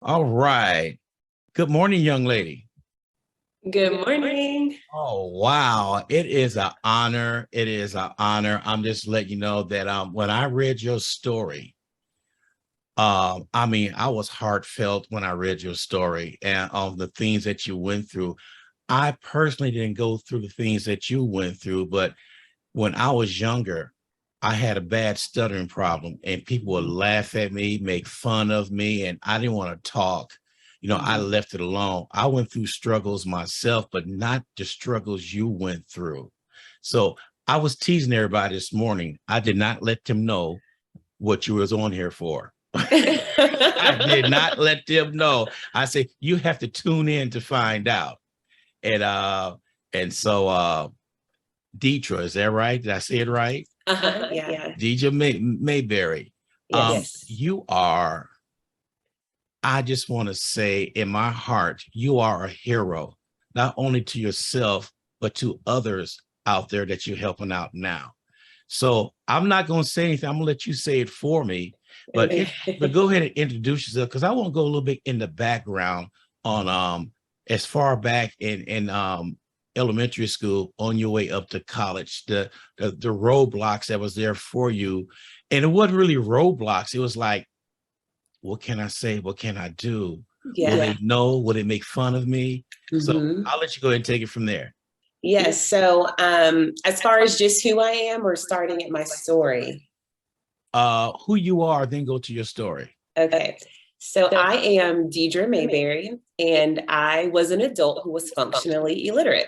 All right. Good morning, young lady. Good morning. Oh, wow. It is an honor. It is an honor. I'm just letting you know that when I read your story, I was heartfelt when I read your story and the things that you went through. I personally didn't go through the things that you went through, but when I was younger, I had a bad stuttering problem, and people would laugh at me, make fun of me, and I didn't want to talk. I left it alone. I went through struggles myself, but not the struggles you went through. So I was teasing everybody this morning. I did not let them know what you was on here for. I did not let them know. I say you have to tune in to find out. And Deidra, is that right? Did I say it right? Yeah. Deidra Mayberry. Yes. You are, I just want to say in my heart, you are a hero, not only to yourself, but to others out there that you're helping out now. So I'm not going to say anything. I'm going to let you say it for me. But but go ahead and introduce yourself, because I want to go a little bit in the background on as far back in elementary school on your way up to college, the roadblocks that was there for you. And it wasn't really roadblocks. It was like, what can I say? What can I do? Will they know? Will they make fun of me? So I'll let you go ahead and take it from there. Yes. So, as far as just who I am, or starting at my story? Who you are, then go to your story. Okay. So I am Deidra Mayberry, and I was an adult who was functionally illiterate.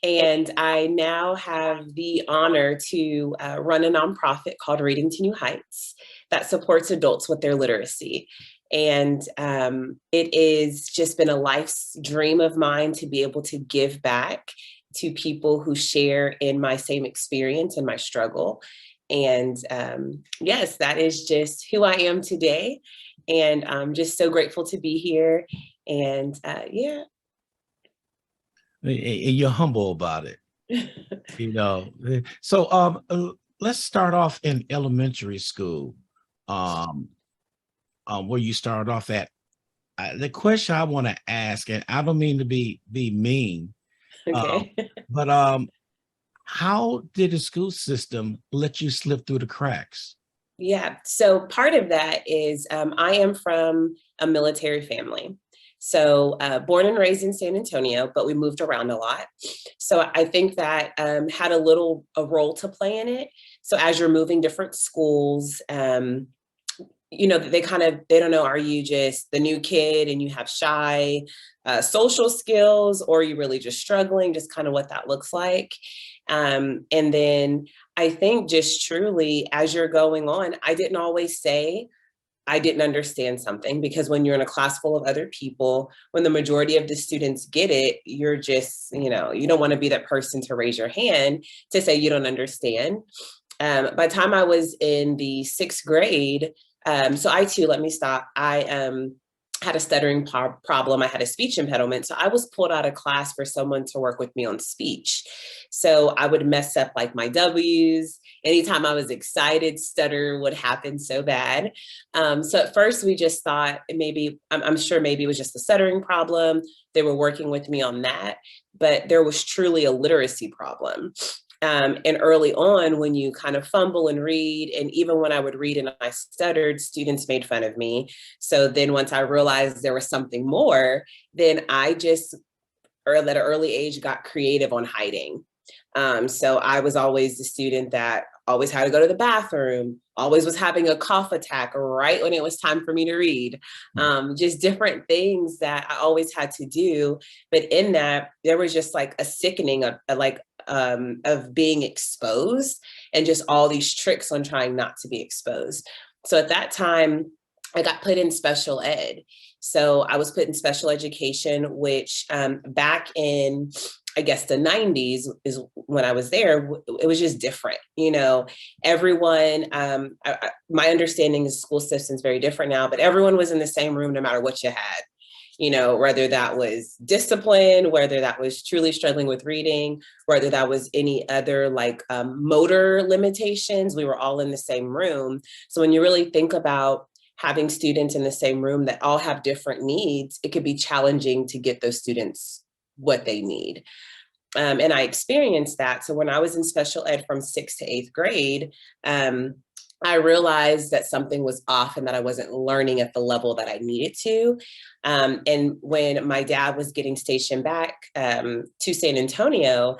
And I now have the honor to run a nonprofit called Reading to New Heights that supports adults with their literacy. And it is just been a life's dream of mine to be able to give back to people who share in my same experience and my struggle. And yes, that is just who I am today. And I'm just so grateful to be here. And yeah. And you're humble about it. So let's start off in elementary school, um, where you started off at. The question I want to ask, and I don't mean to be mean, Okay. but how did the school system let you slip through the cracks? Yeah. So part of that is I am from a military family. So born and raised in San Antonio, but we moved around a lot. So I think that had a role to play in it. So as you're moving different schools, they don't know, are you just the new kid and you have shy social skills, or are you really just struggling, just kind of what that looks like. And then I think just truly as you're going on, I didn't always say I didn't understand something, because when you're in a class full of other people, when the majority of the students get it, you're just, you don't want to be that person to raise your hand to say you don't understand. By the time I was in the sixth grade, so I too, let me stop. I had a stuttering problem. I had a speech impediment. So I was pulled out of class for someone to work with me on speech. So I would mess up like my W's. Anytime I was excited, stutter would happen so bad. So at first we just thought maybe, I'm sure maybe it was just a stuttering problem. They were working with me on that, but there was truly a literacy problem. And early on, when you kind of fumble and read, and even when I would read and I stuttered, students made fun of me. So then once I realized there was something more, then I just, or at an early age, got creative on hiding. So I was always the student that always had to go to the bathroom, always was having a cough attack right when it was time for me to read. Just different things that I always had to do. But in that, there was just like a sickening of being exposed, and just all these tricks on trying not to be exposed. So at that time, I got put in special ed. So I was put in special education, which back in, I guess, the 90s is when I was there, it was just different. Everyone, my understanding is school system is very different now, but everyone was in the same room no matter what you had. Whether that was discipline, whether that was truly struggling with reading, whether that was any other motor limitations, we were all in the same room. So when you really think about having students in the same room that all have different needs, it could be challenging to get those students what they need. And I experienced that. So when I was in special ed from 6th to 8th grade, I realized that something was off and that I wasn't learning at the level that I needed to. And when my dad was getting stationed back to San Antonio,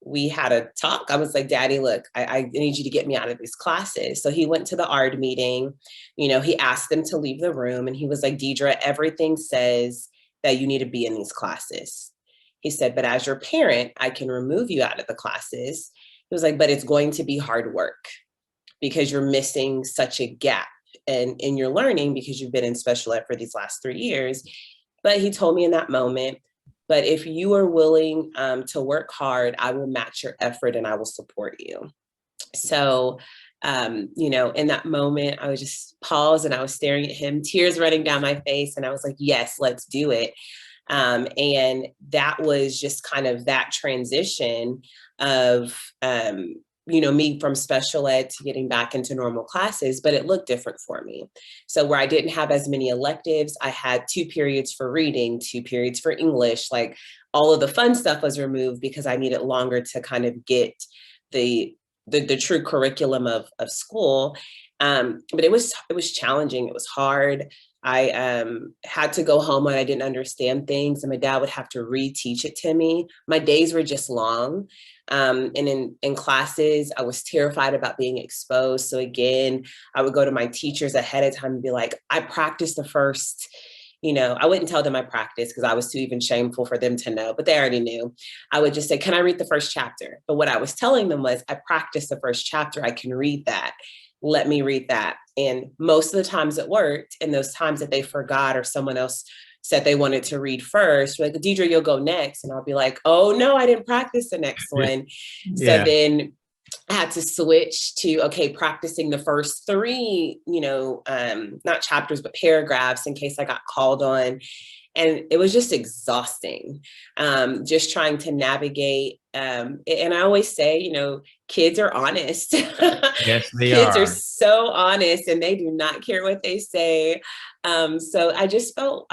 we had a talk. I was like, Daddy, look, I need you to get me out of these classes. So he went to the ARD meeting. You know, he asked them to leave the room and he was like, Deidra, everything says that you need to be in these classes. He said, but as your parent, I can remove you out of the classes. He was like, but it's going to be hard work because you're missing such a gap in your learning because you've been in special ed for these last 3 years. But he told me in that moment, but if you are willing to work hard, I will match your effort and I will support you. So, you know, in that moment, I was just paused and I was staring at him, tears running down my face. And I was like, yes, let's do it. And that was just kind of that transition of, you know, me from special ed to getting back into normal classes, but it looked different for me. So where I didn't have as many electives, I had 2 periods for reading, 2 periods for English, like all of the fun stuff was removed because I needed longer to kind of get the true curriculum of school. But it was challenging. It was hard. I had to go home when I didn't understand things and my dad would have to reteach it to me. My days were just long. And in classes, I was terrified about being exposed. So again, I would go to my teachers ahead of time and be like, I practiced the first, you know, I wouldn't tell them I practiced because I was too even shameful for them to know, but they already knew. I would just say, can I read the first chapter? But what I was telling them was, I practiced the first chapter. I can read that. Let me read that. And most of the times it worked. And those times that they forgot or someone else said they wanted to read first, like, Deidra, you'll go next. And I'll be like, oh no, I didn't practice the next one. So then I had to switch to, okay, practicing the first 3, you know, not chapters, but paragraphs in case I got called on. And it was just exhausting, just trying to navigate. And I always say, you know, kids are honest. Yes, they Kids are are. so honest and they do not care what they say. So I just felt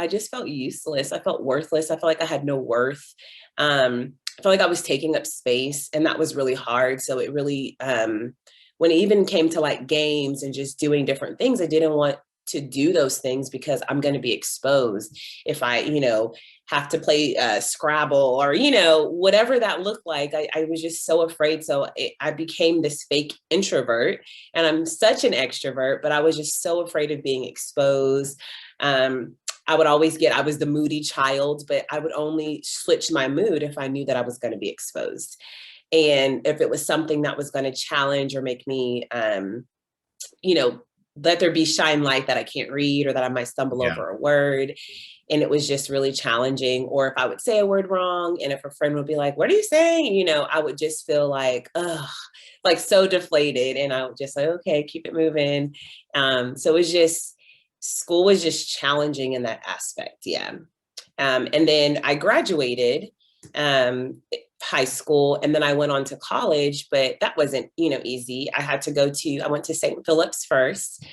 useless. I felt worthless. I felt like I had no worth. I felt like I was taking up space and that was really hard. So it really, when it even came to like games and just doing different things, I didn't want to do those things because I'm going to be exposed if I, you know, have to play Scrabble or, you know, whatever that looked like. I was just so afraid. So I became this fake introvert and I'm such an extrovert, but I was just so afraid of being exposed. I was the moody child, but I would only switch my mood if I knew that I was going to be exposed. And if it was something that was going to challenge or make me, you know, let there be shine light that I can't read or that I might stumble over a word. And it was just really challenging. Or if I would say a word wrong and if a friend would be like, what are you saying? You know, I would just feel like, ugh, like so deflated. And I would just say, okay, keep it moving. So it was just, school was just challenging in that aspect. Yeah. And then I graduated high school and then I went on to college, but that wasn't, you know, easy. I went to St. Philip's first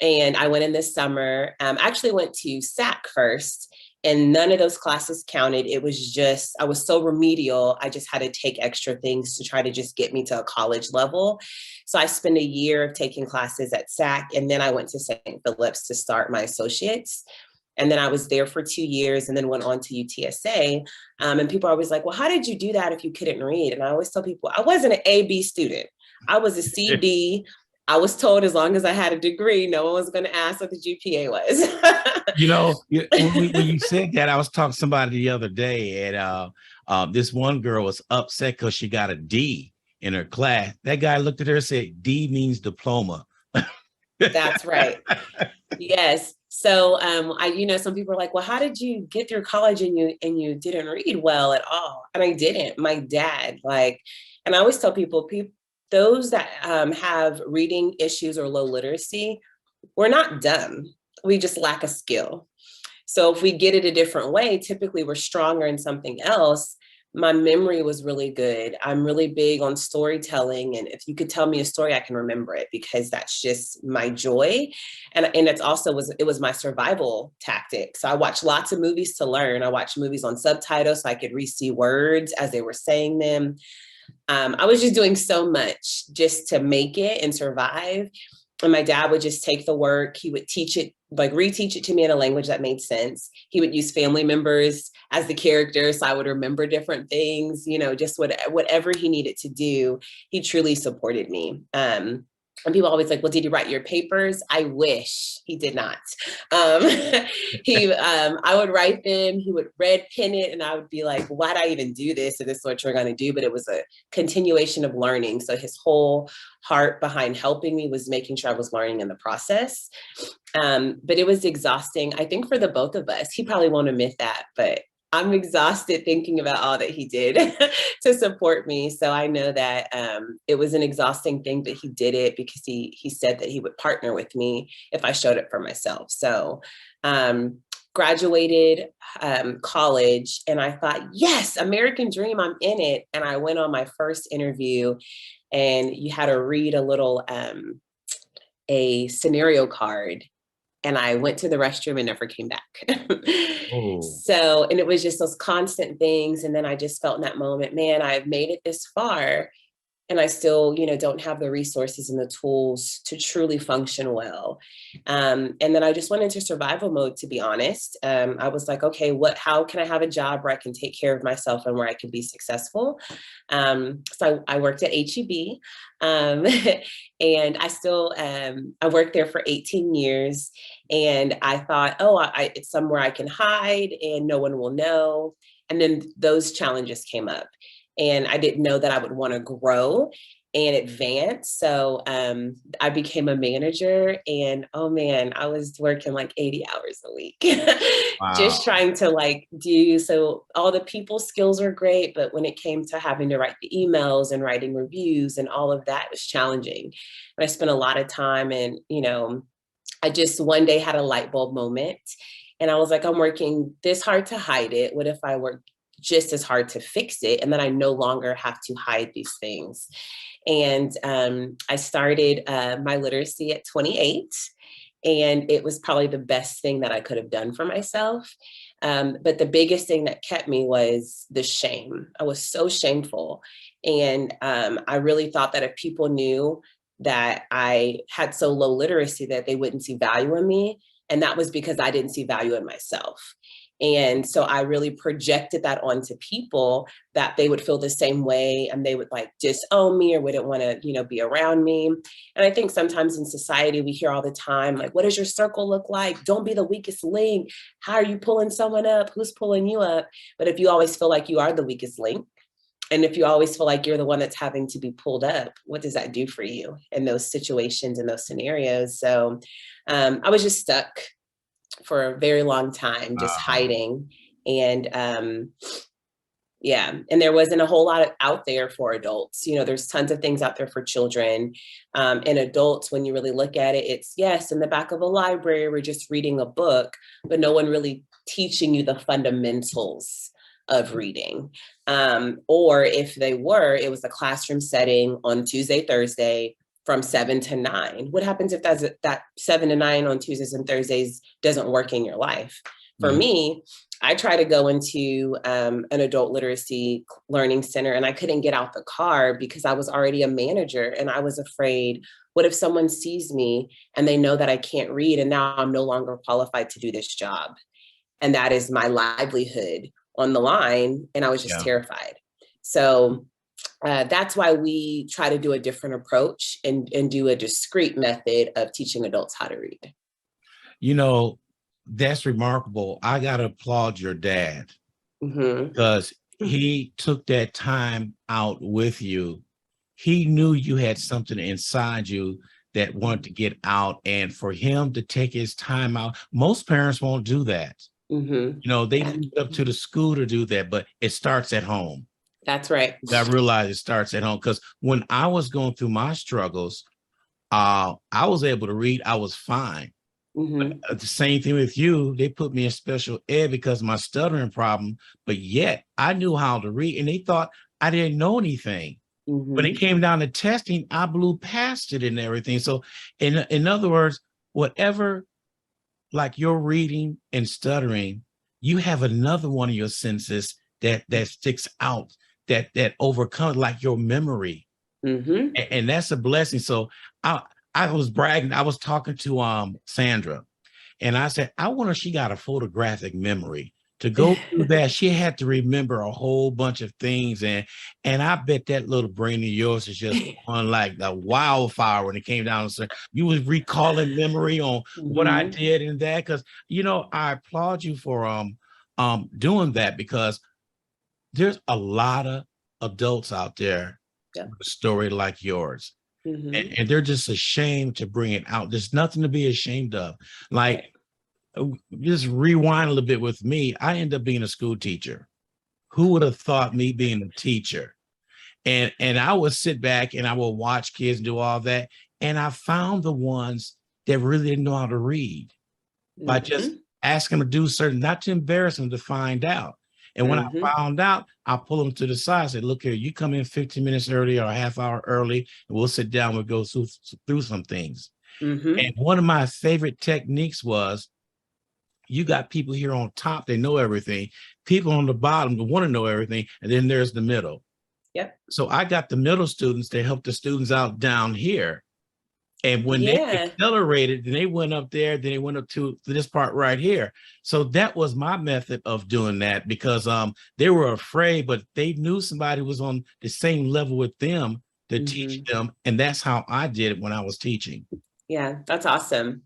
and I went in this summer. I actually went to SAC first and none of those classes counted. It was just, I was so remedial. I just had to take extra things to try to just get me to a college level. So I spent a year of taking classes at SAC and then I went to St. Philip's to start my associates. And then I was there for 2 years and then went on to UTSA. And people are always like, well, how did you do that if you couldn't read? And I always tell people, I wasn't an A-B student. I was a C-D. I was told as long as I had a degree, no one was going to ask what the GPA was. You know, when you said that, I was talking to somebody the other day, and this one girl was upset because she got a D in her class. That guy looked at her and said, D means diploma. That's right. Yes. So you know, some people are like, well, how did you get through college and you didn't read well at all? And I didn't. My dad, and I always tell people, those that have reading issues or low literacy, we're not dumb. We just lack a skill. So if we get it a different way, typically we're stronger in something else, My memory was really good. I'm really big on storytelling. And if you could tell me a story, I can remember it because that's just my joy. And it's also it was my survival tactic. So I watched lots of movies to learn. I watched movies on subtitles so I could re-see words as they were saying them. I was just doing so much just to make it and survive. And my dad would just take the work. He would teach it, like reteach it to me in a language that made sense. He would use family members as the characters, so I would remember different things, just whatever he needed to do. He truly supported me. And people always like, well, did he write your papers? I wish he did not. Um, I would write them, he would red pen it, and I would be like, why'd I even do this? And this is what you're going to do. But it was a continuation of learning. So his whole heart behind helping me was making sure I was learning in the process. But it was exhausting, I think, for the both of us. He probably won't admit that, but I'm exhausted thinking about all that he did to support me. So I know that it was an exhausting thing, but he did it because he said that he would partner with me if I showed up for myself. So graduated college, and I thought, yes, American dream, I'm in it. And I went on my first interview, and you had to read a scenario card. And I went to the restroom and never came back. Oh, So, and it was just those constant things. And then I just felt in that moment, man, I've made it this far, and I still, don't have the resources and the tools to truly function well. And then I just went into survival mode, to be honest. I was like, okay, how can I have a job where I can take care of myself and where I can be successful? So I worked at HEB, and I worked there for 18 years. And I thought, oh, it's somewhere I can hide and no one will know. And then those challenges came up. And I didn't know that I would want to grow and advance. So I became a manager, and oh man, I was working like 80 hours a week, wow. just trying to so all the people skills are great, but when it came to having to write the emails and writing reviews and all of that, it was challenging. And I spent a lot of time, and I just one day had a light bulb moment, and I was like, I'm working this hard to hide it. What if I work just as hard to fix it, and then I no longer have to hide these things? And I started my literacy at 28, and it was probably the best thing that I could have done for myself. But the biggest thing that kept me was the shame. I was so shameful. And I really thought that if people knew that I had so low literacy, that they wouldn't see value in me. And that was because I didn't see value in myself. And so I really projected that onto people, that they would feel the same way, and they would like disown me or wouldn't want to, be around me. And I think sometimes in society, we hear all the time, like, what does your circle look like? Don't be the weakest link. How are you pulling someone up? Who's pulling you up? But if you always feel like you are the weakest link, and if you always feel like you're the one that's having to be pulled up, what does that do for you in those situations and those scenarios? So I was just stuck for a very long time, just Wow. hiding. And yeah, and there wasn't a whole lot out there for adults. There's tons of things out there for children. And adults, when you really look at it, it's, yes, in the back of a library, we're just reading a book, but no one really teaching you the fundamentals of reading. Or if they were, it was a classroom setting on Tuesday, Thursday, from 7 to 9. What happens if that 7 to 9 on Tuesdays and Thursdays doesn't work in your life? For Mhm. me, I tried to go into an adult literacy learning center, and I couldn't get out the car because I was already a manager, and I was afraid, what if someone sees me and they know that I can't read, and now I'm no longer qualified to do this job? And that is my livelihood on the line. And I was just Yeah. terrified. So that's why we try to do a different approach, and do a discrete method of teaching adults how to read. You know, that's remarkable. I got to applaud your dad Mm-hmm. because he took that time out with you. He knew you had something inside you that wanted to get out. And for him to take his time out, most parents won't do that. Mm-hmm. They leave it up to the school to do that, but it starts at home. That's right. I realized it starts at home because when I was going through my struggles, I was able to read. I was fine. The same thing with you. They put me in special ed because of my stuttering problem, but yet I knew how to read, and they thought I didn't know anything. When it came down to testing, I blew past it and everything. So, in other words, whatever, like your reading and stuttering, you have another one of your senses that sticks out, that overcomes, like your memory, and that's a blessing. So, I I was bragging. I was talking to Sandra, and I said, I wonder if she got a photographic memory to go through that. She had to remember a whole bunch of things. And I bet that little brain of yours is just on like the wildfire when it came down. So you was recalling memory on what I did and that. Cause I applaud you for doing that, because there's a lot of adults out there with a story like yours. And they're just ashamed to bring it out. There's nothing to be ashamed of. Like, just rewind a little bit with me. I ended up being a school teacher. Who would have thought, me being a teacher? And I would sit back and I would watch kids do all that. And I found the ones that really didn't know how to read by just asking them to do certain, not to embarrass them, to find out. And when I found out, I pull them to the side, say, look here, you come in 15 minutes early or a half hour early, and we'll sit down, we'll go through some things. And one of my favorite techniques was, you got people here on top, they know everything. People on the bottom that want to know everything. And then there's the middle. Yep. So I got the middle students to help the students out down here. And when they accelerated, then they went up there, then they went up to this part right here. So that was my method of doing that, because they were afraid, but they knew somebody was on the same level with them to teach them. And that's how I did it when I was teaching. Yeah, that's awesome.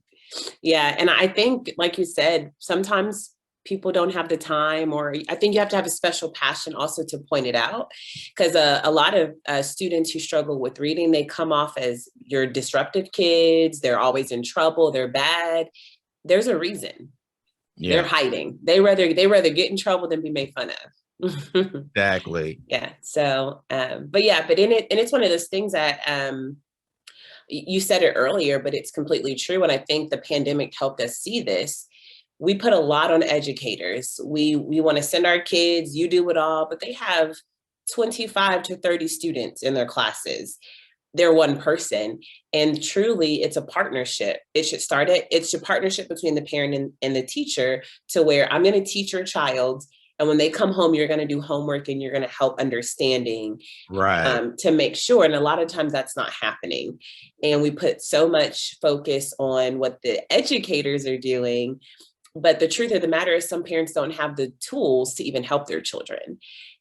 Yeah. And I think, like you said, sometimes people don't have the time, or I think you have to have a special passion also to point it out, because a lot of students who struggle with reading, they come off as your disruptive kids. They're always in trouble. They're bad. There's a reason. They're hiding. They rather get in trouble than be made fun of. Exactly. Yeah. So, but it's one of those things that, you said it earlier, but it's completely true. And I think the pandemic helped us see this. We put a lot on educators. We want to send our kids, you do it all, but they have 25 to 30 students in their classes. They're one person. And truly, it's a partnership. It's a partnership between the parent and the teacher, to where I'm going to teach your child, and when they come home, you're going to do homework and you're going to help understanding, to make sure. And a lot of times that's not happening. And we put so much focus on what the educators are doing. But the truth of the matter is, some parents don't have the tools to even help their children.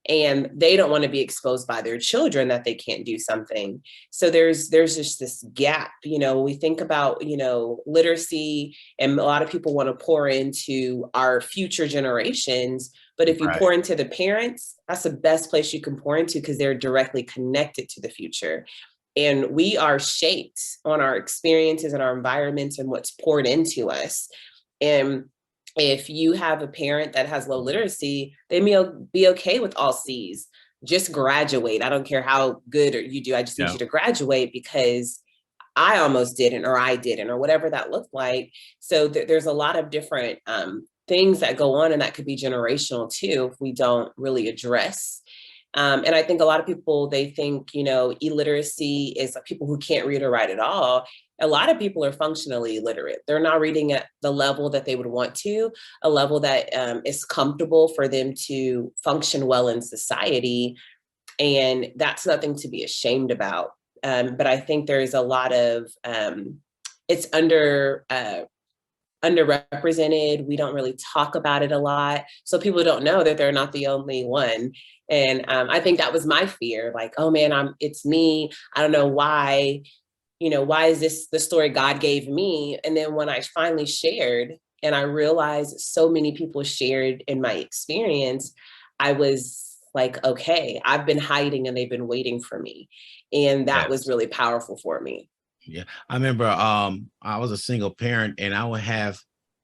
And they don't want to be exposed by their children that they can't do something. So there's just this gap. We think about, literacy, and a lot of people want to pour into our future generations. But if you pour into the parents, that's the best place you can pour into, because they're directly connected to the future. And we are shaped on our experiences and our environments and what's poured into us. And if you have a parent that has low literacy, they may be okay with all C's. Just graduate. I don't care how good you do. I just need you to graduate, because I almost didn't, or I didn't, or whatever that looked like. So there's a lot of different things that go on, and that could be generational too, if we don't really address. And I think a lot of people, they think, illiteracy is like people who can't read or write at all. A lot of people are functionally illiterate. They're not reading at the level that they would want to, a level that is comfortable for them to function well in society. And that's nothing to be ashamed about. But I think there's a lot of, it's underrepresented. We don't really talk about it a lot. So people don't know that they're not the only one. And I think that was my fear. Like, oh man, it's me. I don't know why. Why is this the story God gave me? And then when I finally shared, and I realized so many people shared in my experience, I was like, okay, I've been hiding and they've been waiting for me. And that was really powerful for me. Yeah. I remember I was a single parent, and I would have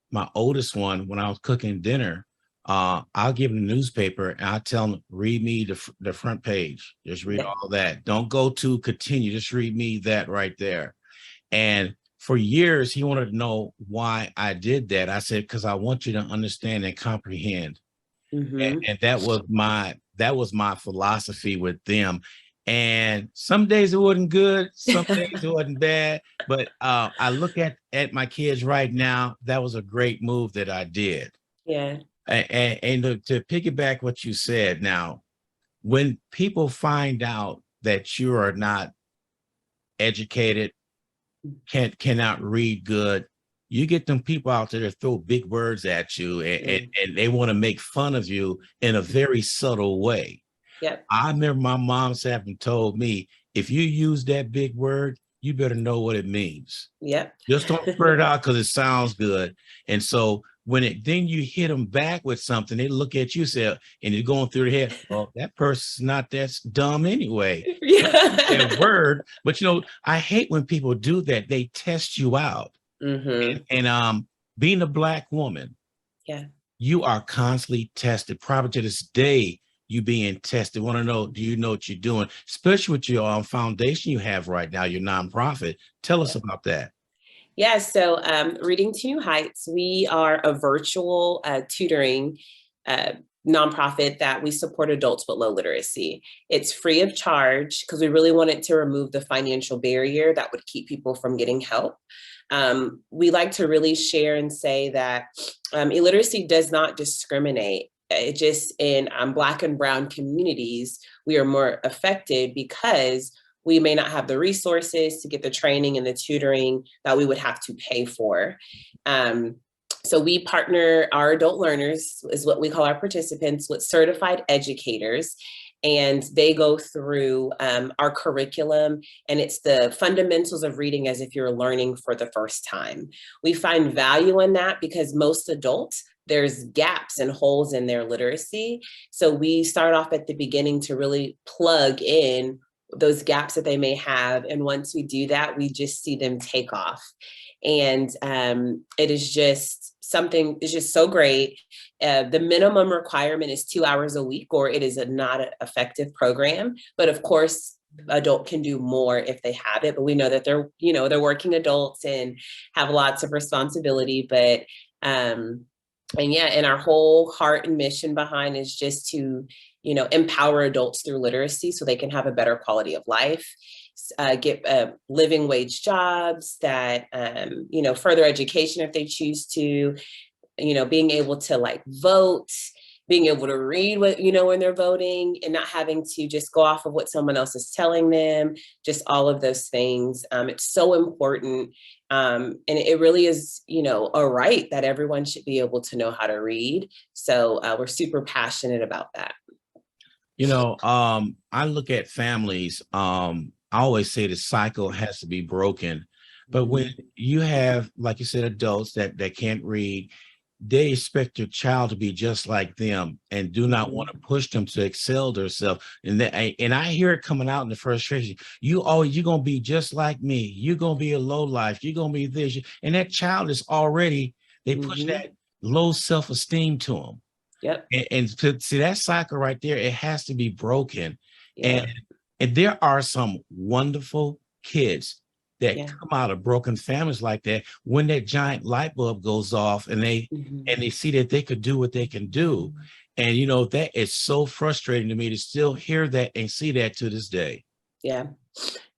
my oldest one, when I was cooking dinner, I'll give him the newspaper and I'll tell him, read me the front page. Just read all that. Don't go to continue. Just read me that right there. And for years, he wanted to know why I did that. I said, because I want you to understand and comprehend. Mm-hmm. And that was my philosophy with them. And some days it wasn't good, some days it wasn't bad. But I look at my kids right now. That was a great move that I did. Yeah. And to piggyback what you said, now, when people find out that you are not educated, cannot read good, you get them people out there that throw big words at you, and they want to make fun of you in a very subtle way. Yep. I remember my mom having told me, if you use that big word, you better know what it means. Yep. Just don't spurt it out because it sounds good. And so then you hit them back with something, they look at you, say, and you're going through their head, well, that person's not that dumb anyway. Their Yeah. word. But I hate when people do that. They test you out. Mm-hmm. And being a Black woman, Yeah. you are constantly tested. Probably to this day, you being tested. Want to know, do you know what you're doing? Especially with your foundation you have right now, your nonprofit. Tell us Yeah. about that. Yeah, so Reading to New Heights, we are a virtual tutoring uh, nonprofit that we support adults with low literacy. It's free of charge because we really wanted to remove the financial barrier that would keep people from getting help. We like to really share and say that illiteracy does not discriminate. It just in Black and Brown communities, we are more affected because we may not have the resources to get the training and the tutoring that we would have to pay for. So we partner our adult learners, is what we call our participants, with certified educators. And they go through our curriculum, and it's the fundamentals of reading as if you're learning for the first time. We find value in that because most adults, there's gaps and holes in their literacy. So we start off at the beginning to really plug in those gaps that they may have. And once we do that, we just see them take off. And it is just something, it's just so great. The minimum requirement is 2 hours a week, or it is not an effective program. But of course, adult can do more if they have it. But we know that they're working adults and have lots of responsibility. But and our whole heart and mission behind is just to empower adults through literacy so they can have a better quality of life, get living wage jobs, that further education if they choose to, being able to vote, being able to read what when they're voting, and not having to just go off of what someone else is telling them, just all of those things. It's so important. And it really is, a right that everyone should be able to know how to read. So we're super passionate about that. I look at families. I always say the cycle has to be broken. But when you have, like you said, adults that can't read, they expect your child to be just like them and do not want to push them to excel themselves. And I hear it coming out in the frustration. You're gonna be just like me. You're gonna be a low life. You're gonna be this. And that child is already, they push that low self-esteem to them. Yep. And to see that cycle right there, it has to be broken. Yeah. And there are some wonderful kids that come out of broken families like that. When that giant light bulb goes off and they see that they could do what they can do. And that is so frustrating to me to still hear that and see that to this day. Yeah.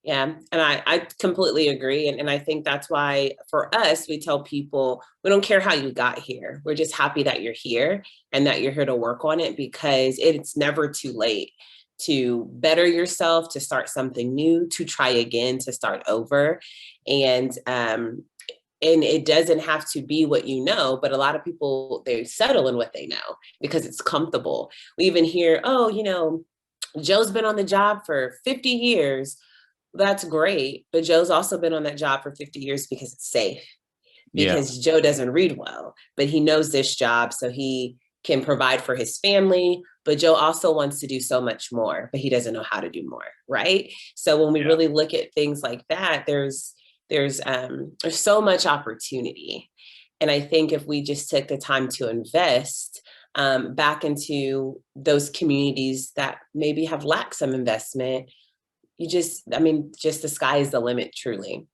Yeah. And I completely agree. And I think that's why for us, we tell people, we don't care how you got here. We're just happy that you're here and that you're here to work on it, because it's never too late to better yourself, to start something new, to try again, to start over. And it doesn't have to be what you know, but a lot of people, they settle in what they know because it's comfortable. We even hear, oh, Joe's been on the job for 50 years. That's great. But Joe's also been on that job for 50 years because it's safe, because Joe doesn't read well, but he knows this job so he can provide for his family. But Joe also wants to do so much more, but he doesn't know how to do more. Right. So when we really look at things like that, there's so much opportunity. And I think if we just took the time to invest back into those communities that maybe have lacked some investment, just the sky is the limit, truly.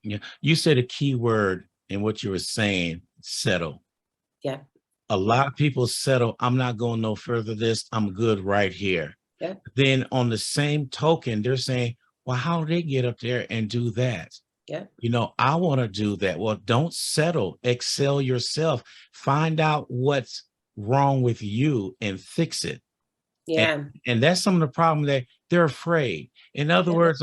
Yeah. You said a key word in what you were saying, settle. Yeah. A lot of people settle. I'm not going no further this. I'm good right here. Yeah. Then on the same token, they're saying, well, how do they get up there and do that? Yeah. I want to do that. Well, don't settle. Excel yourself. Find out what's wrong with you and fix it. And, Yeah. and that's some of the problem that they're afraid. In other Yeah. words,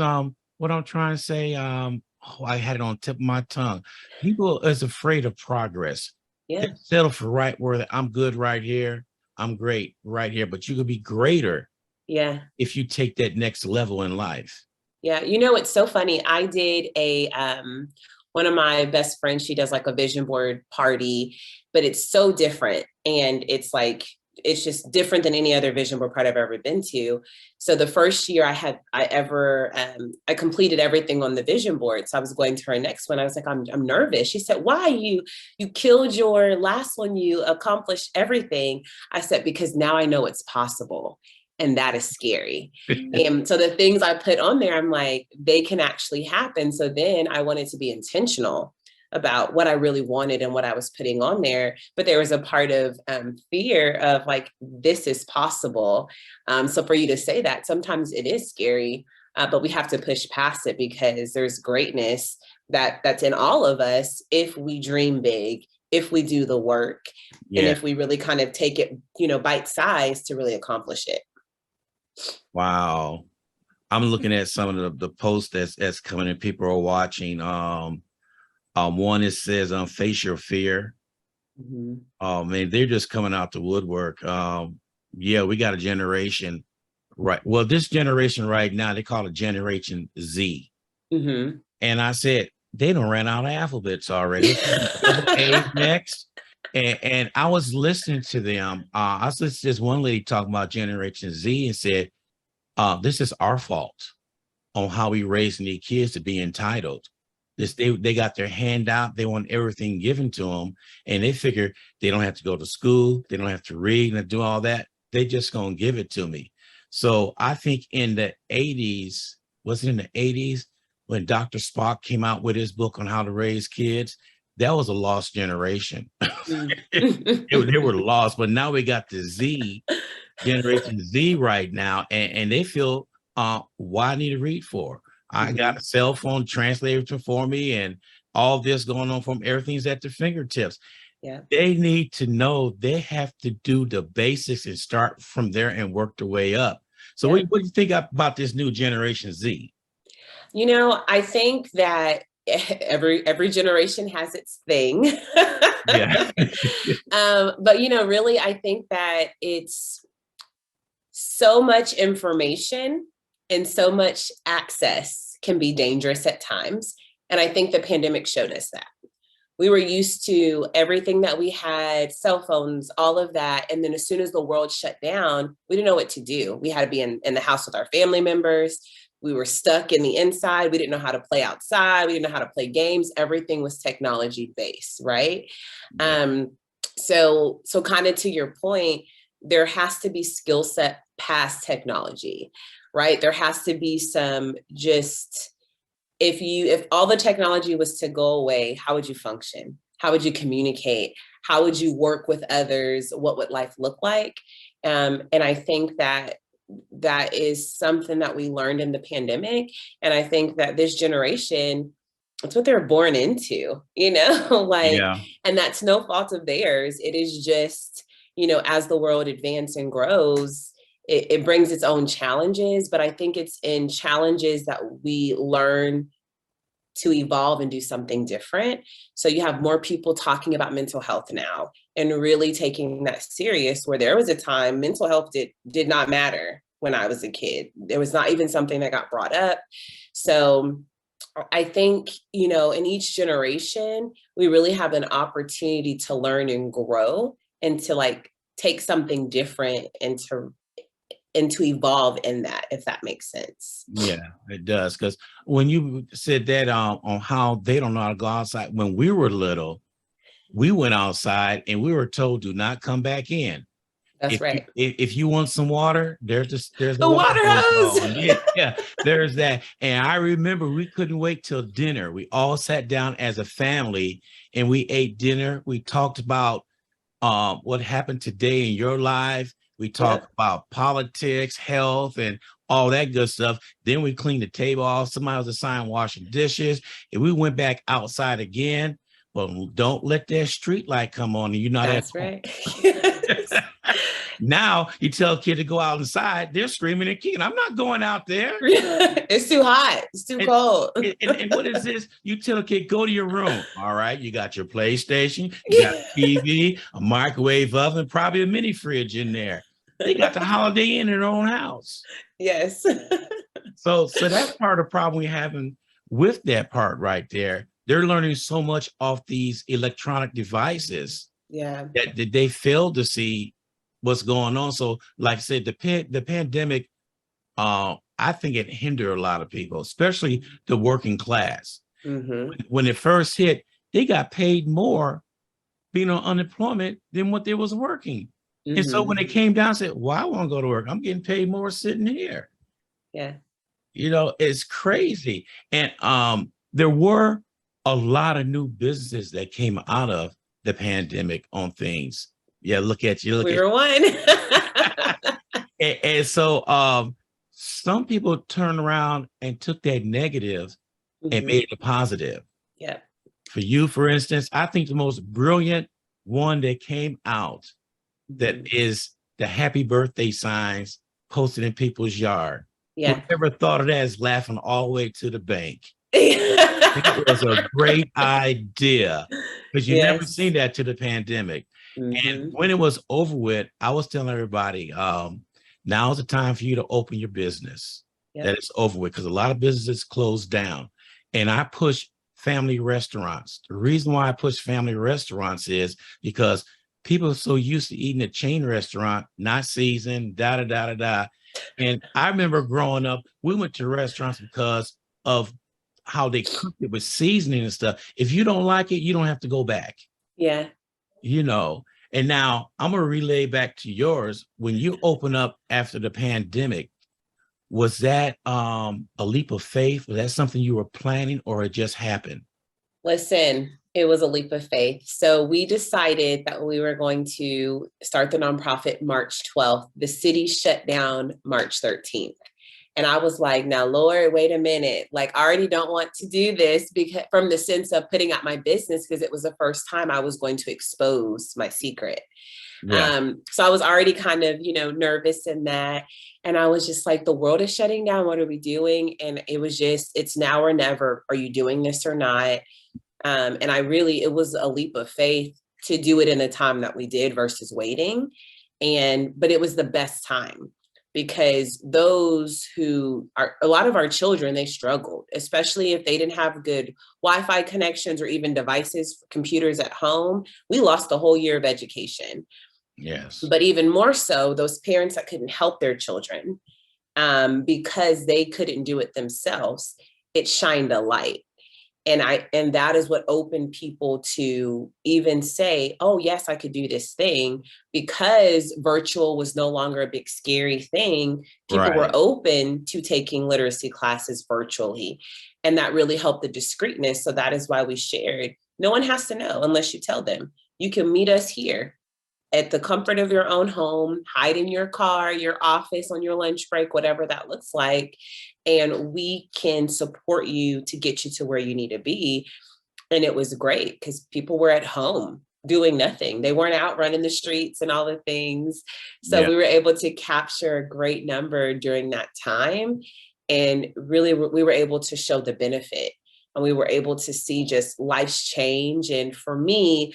what I'm trying to say, I had it on the tip of my tongue. People is afraid of progress. They Yeah. settle for right where I'm good right here. I'm great right here, but you could be greater Yeah. if you take that next level in life. Yeah. It's so funny. I did one of my best friends, she does like a vision board party, but it's so different. And it's just different than any other vision board party I've ever been to. So the first year I completed everything on the vision board. So I was going to her next one. I was like, I'm nervous. She said, why? You killed your last one. You accomplished everything. I said, because now I know it's possible. And that is scary. And so the things I put on there, I'm like, they can actually happen. So then I wanted to be intentional about what I really wanted and what I was putting on there. But there was a part of fear of like, this is possible. So for you to say that, sometimes it is scary, but we have to push past it because there's greatness that's in all of us if we dream big, if we do the work, and Yeah. if we really kind of take it, bite size to really accomplish it. Wow. I'm looking at some of the posts that's coming and people are watching. One it says face your fear. Mm-hmm. Oh man, they're just coming out the woodwork. Yeah, we got a generation, right? Well, this generation right now, they call it Generation Z. Mm-hmm. And I said, they don't ran out of alphabets already. Double A next. And I was listening to them. I was listening to this one lady talking about Generation Z and said, this is our fault on how we raising these kids to be entitled. They got their hand out, they want everything given to them, and they figure they don't have to go to school, they don't have to read and do all that. They just gonna give it to me. So I think in the 80s, was it in the 80s when Dr. Spock came out with his book on how to raise kids? That was a lost generation. They were lost, but now we got the Z Generation Z right now, and they feel why I need to read for. I got a cell phone translator for me, and all this going on from everything's at their fingertips. Yeah. They need to know they have to do the basics and start from there and work their way up. So Yeah. what do you think about this new Generation Z? I think that every generation has its thing. Yeah. But really, I think that it's so much information and so much access can be dangerous at times. And I think the pandemic showed us that. We were used to everything that we had, cell phones, all of that. And then as soon as the world shut down, we didn't know what to do. We had to be in the house with our family members. We were stuck in the inside. We didn't know how to play outside. We didn't know how to play games. Everything was technology based, right? Yeah. So kind of to your point, there has to be skill set past technology, right? There has to be some just, if all the technology was to go away, how would you function? How would you communicate? How would you work with others? What would life look like? And I think that is something that we learned in the pandemic. And I think that this generation, it's what they're born into, Yeah. and that's no fault of theirs. It is just, as the world advances and grows, it brings its own challenges, but I think it's in challenges that we learn to evolve and do something different. So you have more people talking about mental health now and really taking that serious, where there was a time mental health did not matter when I was a kid. There was not even something that got brought up. So I think, in each generation, we really have an opportunity to learn and grow and to take something different and to evolve in that, if that makes sense. Yeah, it does. Because when you said that on how they don't know how to go outside, when we were little, we went outside and we were told, do not come back in. That's If you right. if you want some water, there's a The water water hose hose. on. Yeah, yeah, there's that. And I remember we couldn't wait till dinner. We all sat down as a family and we ate dinner. We talked about what happened today in your life. We Yep. talked about politics, health, and all that good stuff. Then we cleaned the table off. Somebody was assigned washing dishes, and we went back outside again. Well, don't let that street light come on and you're not at That's home. right. Yes. Now you tell a kid to go outside, they're screaming and kicking. I'm not going out there. It's too hot. It's too And, cold. and what is this? You tell a kid, go to your room. All right, you got your PlayStation, you got a TV, a microwave oven, probably a mini fridge in there. They got the Holiday Inn in their own house. Yes. So that's part of the problem we're having with that part right there. They're learning so much off these electronic devices Yeah. that they fail to see what's going on. So, like I said, the pandemic, I think it hindered a lot of people, especially the working class. Mm-hmm. When it first hit, they got paid more being on unemployment than what they was working. And so Mm-hmm. when it came down, I said, well, I want to go to work. I'm getting paid more sitting here. Yeah. It's crazy. And there were a lot of new businesses that came out of the pandemic on things. Yeah, look at you, look We at were one. and so some people turned around and took that negative and Mm-hmm. made it a positive. Yeah. For you, for instance, I think the most brilliant one that came out Mm-hmm. that is the happy birthday signs posted in people's yard. Yeah. Whoever thought of that is laughing all the way to the bank. That was a great idea because you never Yes. seen that to the pandemic. And Mm-hmm. when it was over with, I was telling everybody, now's the time for you to open your business. Yep. That it's over with because a lot of businesses closed down. And I push family restaurants. The reason why I push family restaurants is because people are so used to eating a chain restaurant, not seasoned, da da da da da. And I remember growing up, we went to restaurants because of how they cooked it with seasoning and stuff. If you don't like it, you don't have to go back. Yeah. you know. And now I'm gonna relay back to yours. When you open up after the pandemic, was that a leap of faith? Was that something you were planning or it just happened? Listen, it was a leap of faith. So we decided that we were going to start the nonprofit March 12th. The city shut down March 13th. And I was like, now, Lord, wait a minute. Like, I already don't want to do this because from the sense of putting out my business, because it was the first time I was going to expose my secret. Yeah. So I was already kind of, nervous in that. And I was just like, the world is shutting down. What are we doing? And it was just, it's now or never. Are you doing this or not? And it was a leap of faith to do it in the time that we did versus waiting. But it was the best time because a lot of our children, they struggled, especially if they didn't have good Wi-Fi connections or even devices, computers at home. We lost a whole year of education. Yes. But even more so, those parents that couldn't help their children because they couldn't do it themselves, it shined a light. And that is what opened people to even say, oh, yes, I could do this thing because virtual was no longer a big scary thing. People were open to taking literacy classes virtually. And that really helped the discreetness. So that is why we shared. No one has to know unless you tell them. You can meet us here at the comfort of your own home, hide in your car, your office, on your lunch break, whatever that looks like. And we can support you to get you to where you need to be. And it was great because people were at home doing nothing. They weren't out running the streets and all the things. So we were able to capture a great number during that time. And really, we were able to show the benefit. And we were able to see just life's change. And for me,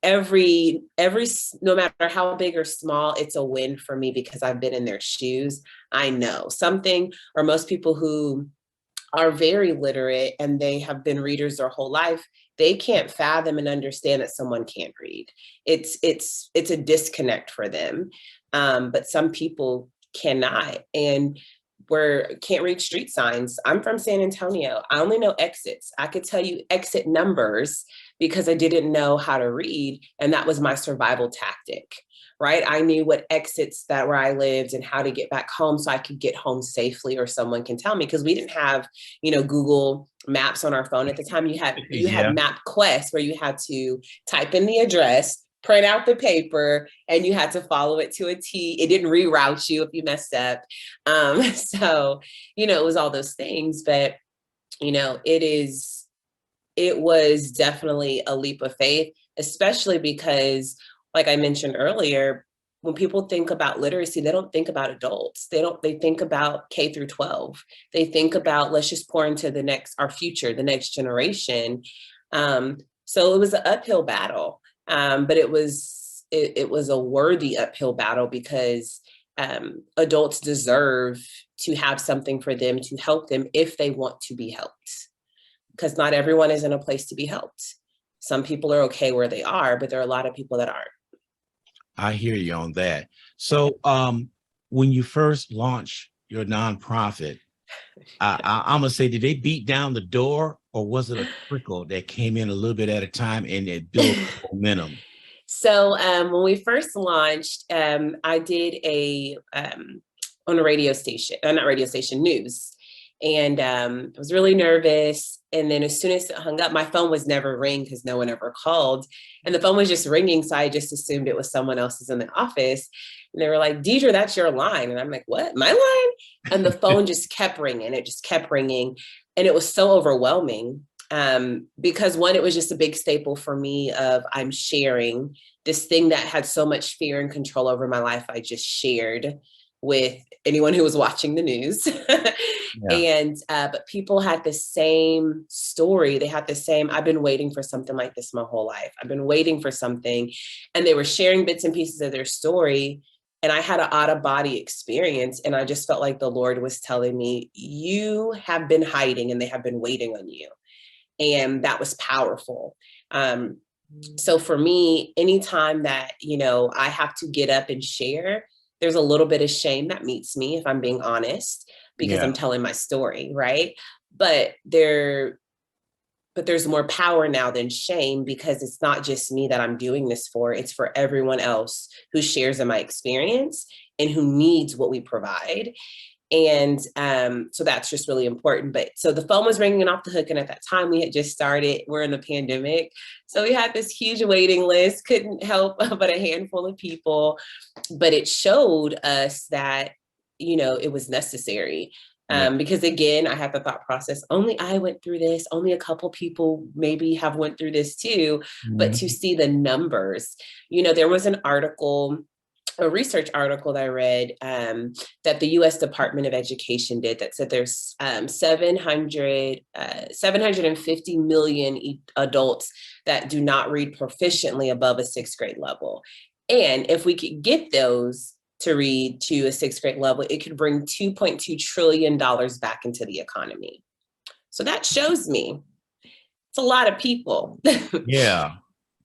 every no matter how big or small, it's a win for me because I've been in their shoes. I know something, or most people who are very literate and they have been readers their whole life, they can't fathom and understand that someone can't read. It's a disconnect for them. But some people cannot. And can't read street signs. I'm from San Antonio. I only know exits. I could tell you exit numbers because I didn't know how to read. And that was my survival tactic, right? I knew what exits that where I lived and how to get back home so I could get home safely or someone can tell me, because we didn't have, Google Maps on our phone at the time. You had Yeah. MapQuest where you had to type in the address, print out the paper, and you had to follow it to a T. It didn't reroute you if you messed up. So, it was all those things, but, it was definitely a leap of faith, especially because, like I mentioned earlier, when people think about literacy, they don't think about adults. They think about K through 12. They think about, let's just pour into our future, the next generation. So it was an uphill battle. But it was a worthy uphill battle because adults deserve to have something for them to help them if they want to be helped. Because not everyone is in a place to be helped. Some people are okay where they are, but there are a lot of people that aren't. I hear you on that. So when you first launched your nonprofit, I'm gonna say, did they beat down the door, or was it a trickle that came in a little bit at a time and it built momentum? So when we first launched, I did on a radio station, not radio station, news. And I was really nervous. And then as soon as it hung up, my phone was never ringing because no one ever called. And the phone was just ringing. So I just assumed it was someone else's in the office. And they were like, Deidra, that's your line. And I'm like, what? My line? And the phone just kept ringing. It just kept ringing. And it was so overwhelming. Because one, it was just a big staple for me of I'm sharing this thing that had so much fear and control over my life. I just shared with anyone who was watching the news. Yeah. And, but people had the same story. They had the same, I've been waiting for something like this my whole life. I've been waiting for something. And they were sharing bits and pieces of their story. And I had an out of body experience. And I just felt like the Lord was telling me, you have been hiding and they have been waiting on you. And that was powerful. So for me, anytime that, I have to get up and share, there's a little bit of shame that meets me, if I'm being honest, because I'm telling my story, right? But there's more power now than shame, because it's not just me that I'm doing this for, it's for everyone else who shares in my experience and who needs what we provide. And so that's just really important. But so the phone was ringing off the hook. And at that time we had just started, we're in the pandemic. So we had this huge waiting list, couldn't help but a handful of people, but it showed us that, it was necessary. Because again, I had the thought process, only I went through this, only a couple people maybe have went through this too, but to see the numbers, there was an article, a research article that I read that the US Department of Education did that said there's 750 million adults that do not read proficiently above a 6th grade level. And if we could get those to read to a 6th grade level, it could bring $2.2 trillion back into the economy. So that shows me it's a lot of people. Yeah.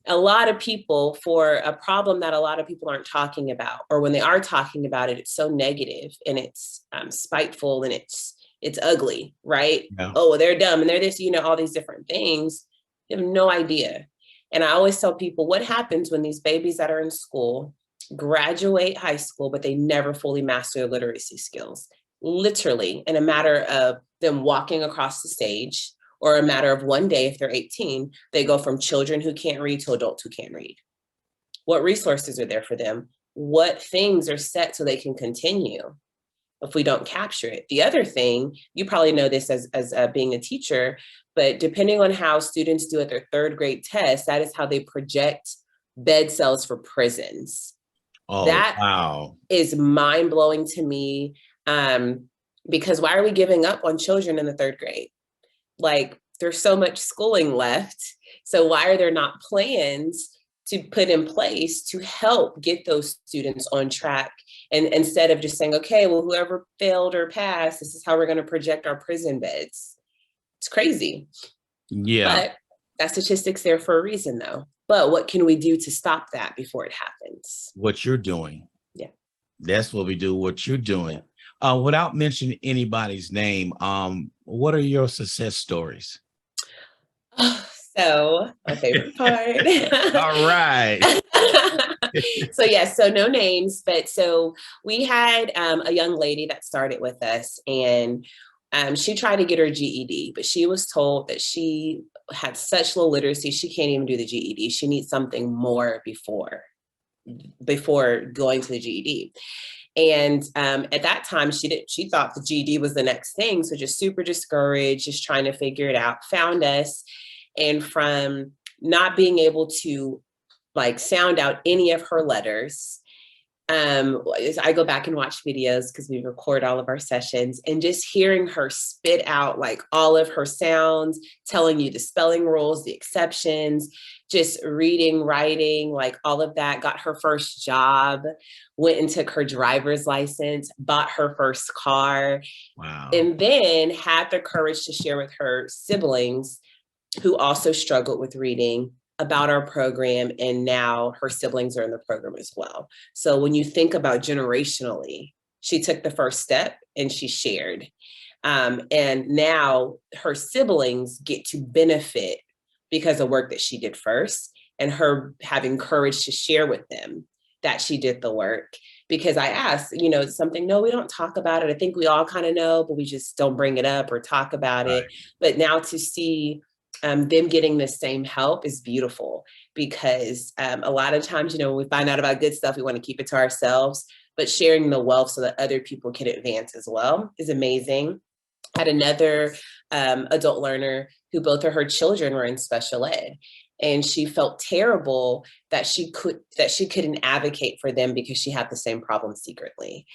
A lot of people for a problem that a lot of people aren't talking about, or when they are talking about it, it's so negative and it's spiteful and it's ugly, right? Yeah. Oh, they're dumb and they're this, all these different things. You have no idea. And I always tell people, what happens when these babies that are in school graduate high school, but they never fully master their literacy skills? Literally, in a matter of them walking across the stage, or a matter of one day, if they're 18, they go from children who can't read to adults who can't read. What resources are there for them? What things are set so they can continue if we don't capture it? The other thing, you probably know this as being a teacher, but depending on how students do at their 3rd grade test, that is how they project bed cells for prisons. Oh, that wow. is mind-blowing to me, because why are we giving up on children in the 3rd grade? Like, there's so much schooling left. So why are there not plans to put in place to help get those students on track? And instead of just saying, okay, well, whoever failed or passed, this is how we're going to project our prison beds. It's crazy. Yeah. But that statistic's there for a reason, though. But what can we do to stop that before it happens? What you're doing. Yeah. That's what we do, what you're doing. Without mentioning anybody's name, what are your success stories? So my favorite part. All right. So yes, so no names, but so we had a young lady that started with us, and she tried to get her GED, but she was told that she had such low literacy she can't even do the GED. She needs something more before going to the GED. And at that time, she thought the GED was the next thing. So just super discouraged, just trying to figure it out, found us. And from not being able to like sound out any of her letters, I go back and watch videos because we record all of our sessions, and just hearing her spit out like all of her sounds, telling you the spelling rules, the exceptions, just reading, writing, like all of that. Got her first job, went and took her driver's license, bought her first car, Wow. and then had the courage to share with her siblings who also struggled with reading about our program. And now her siblings are in the program as well. So when you think about generationally, she took the first step and she shared. And now her siblings get to benefit because of work that she did first, and her having courage to share with them that she did the work. Because I asked, it's something, no, we don't talk about it. I think we all kind of know, but we just don't bring it up or talk about it. But now to see them getting the same help is beautiful, because a lot of times, when we find out about good stuff, we want to keep it to ourselves, but sharing the wealth so that other people can advance as well is amazing. I had another adult learner who both of her children were in special ed, and she felt terrible that she couldn't advocate for them because she had the same problem secretly.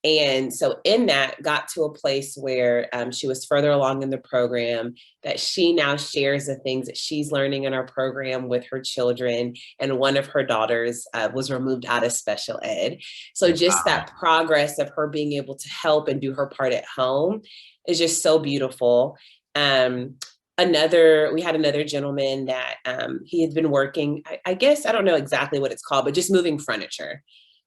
And so in that, got to a place where she was further along in the program, that she now shares the things that she's learning in our program with her children. And one of her daughters was removed out of special ed. So just that progress of her being able to help and do her part at home is just so beautiful. We had another gentleman that he had been working, I guess, I don't know exactly what it's called, but just moving furniture,